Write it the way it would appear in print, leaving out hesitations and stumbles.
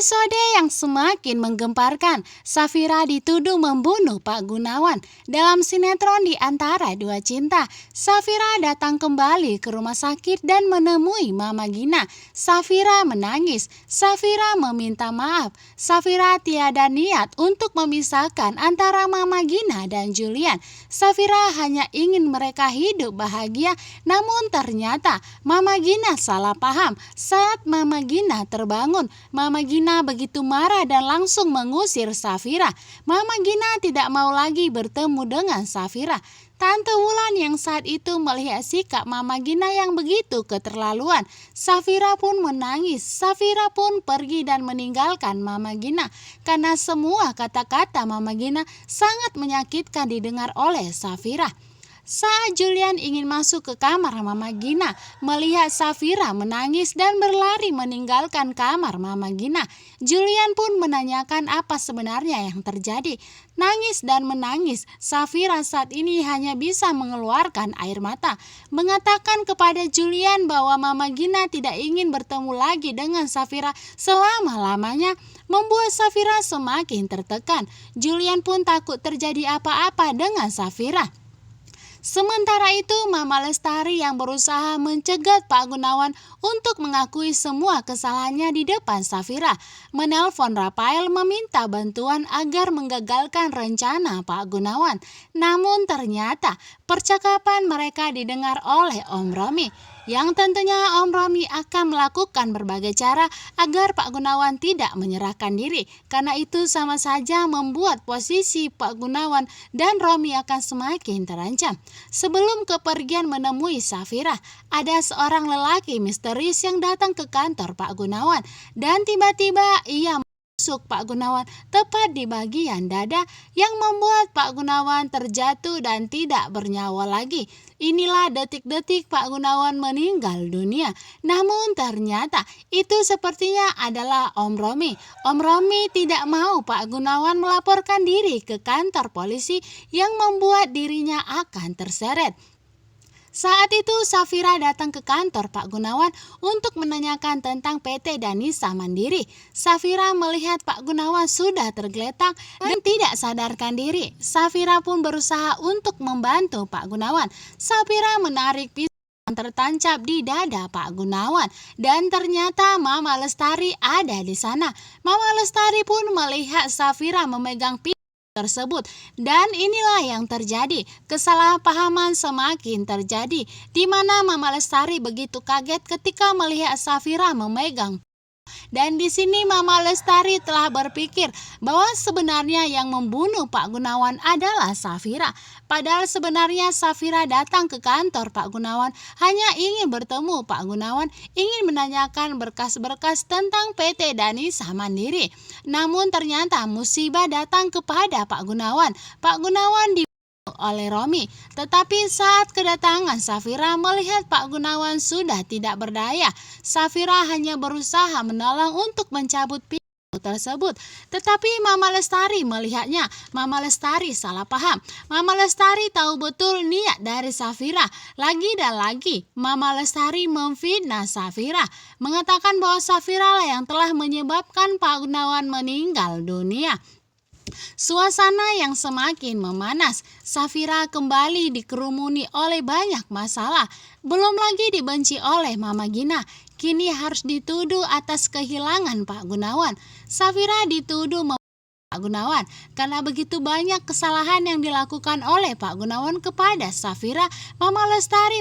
Episode yang semakin menggemparkan, Safira dituduh membunuh Pak Gunawan. Dalam sinetron Di Antara Dua Cinta, Safira datang kembali ke rumah sakit dan menemui Mama Gina. Safira menangis, Safira meminta maaf. Safira tiada niat untuk memisahkan antara Mama Gina dan Julian. Safira hanya ingin mereka hidup bahagia, namun ternyata Mama Gina salah paham. Saat Mama Gina terbangun, Mama Gina begitu marah dan langsung mengusir Safira. Mama Gina tidak mau lagi bertemu dengan Safira. Tante Wulan yang saat itu melihat sikap Mama Gina yang begitu keterlaluan. Safira pun menangis. Safira pun pergi dan meninggalkan Mama Gina. Karena semua kata-kata Mama Gina sangat menyakitkan didengar oleh Safira. Saat Julian ingin masuk ke kamar Mama Gina, melihat Safira menangis dan berlari meninggalkan kamar Mama Gina. Julian pun menanyakan apa sebenarnya yang terjadi. Nangis dan menangis, Safira saat ini hanya bisa mengeluarkan air mata. Mengatakan kepada Julian bahwa Mama Gina tidak ingin bertemu lagi dengan Safira selama-lamanya, membuat Safira semakin tertekan. Julian pun takut terjadi apa-apa dengan Safira. Sementara itu, Mama Lestari yang berusaha mencegat Pak Gunawan untuk mengakui semua kesalahannya di depan Safira, menelpon Rafael meminta bantuan agar menggagalkan rencana Pak Gunawan. Namun ternyata percakapan mereka didengar oleh Om Romi, yang tentunya Om Romi akan melakukan berbagai cara agar Pak Gunawan tidak menyerahkan diri. Karena itu sama saja membuat posisi Pak Gunawan dan Romi akan semakin terancam. Sebelum kepergian menemui Safira, ada seorang lelaki misterius yang datang ke kantor Pak Gunawan dan tiba-tiba ia masuk Pak Gunawan tepat di bagian dada yang membuat Pak Gunawan terjatuh dan tidak bernyawa lagi. Inilah detik-detik Pak Gunawan meninggal dunia. Namun ternyata itu sepertinya adalah Om Romi. Om Romi tidak mau Pak Gunawan melaporkan diri ke kantor polisi yang membuat dirinya akan terseret. Saat itu Safira datang ke kantor Pak Gunawan untuk menanyakan tentang PT Danisa Mandiri. Safira melihat Pak Gunawan sudah tergeletak dan tidak sadarkan diri. Safira pun berusaha untuk membantu Pak Gunawan. Safira menarik pisau yang tertancap di dada Pak Gunawan dan ternyata Mama Lestari ada di sana. Mama Lestari pun melihat Safira memegang pisau tersebut dan inilah yang terjadi. Kesalahpahaman semakin terjadi di mana Mama Lestari begitu kaget ketika melihat Safira memegang. Dan di sini Mama Lestari telah berpikir bahwa sebenarnya yang membunuh Pak Gunawan adalah Safira. Padahal sebenarnya Safira datang ke kantor Pak Gunawan hanya ingin bertemu Pak Gunawan, ingin menanyakan berkas-berkas tentang PT Danisa Mandiri. Namun ternyata musibah datang kepada Pak Gunawan. Pak Gunawan oleh Romi. Tetapi saat kedatangan Safira melihat Pak Gunawan sudah tidak berdaya, Safira hanya berusaha menolong untuk mencabut pisau tersebut. Tetapi Mama Lestari melihatnya. Mama Lestari salah paham. Mama Lestari tahu betul niat dari Safira. Lagi dan lagi Mama Lestari memfitnah Safira, mengatakan bahwa Safira lah yang telah menyebabkan Pak Gunawan meninggal dunia. Suasana yang semakin memanas. Safira kembali dikerumuni oleh banyak masalah. Belum lagi dibenci oleh Mama Gina. Kini harus dituduh atas kehilangan Pak Gunawan. Safira dituduh Pak Gunawan karena begitu banyak kesalahan yang dilakukan oleh Pak Gunawan kepada Safira. Mama Lestari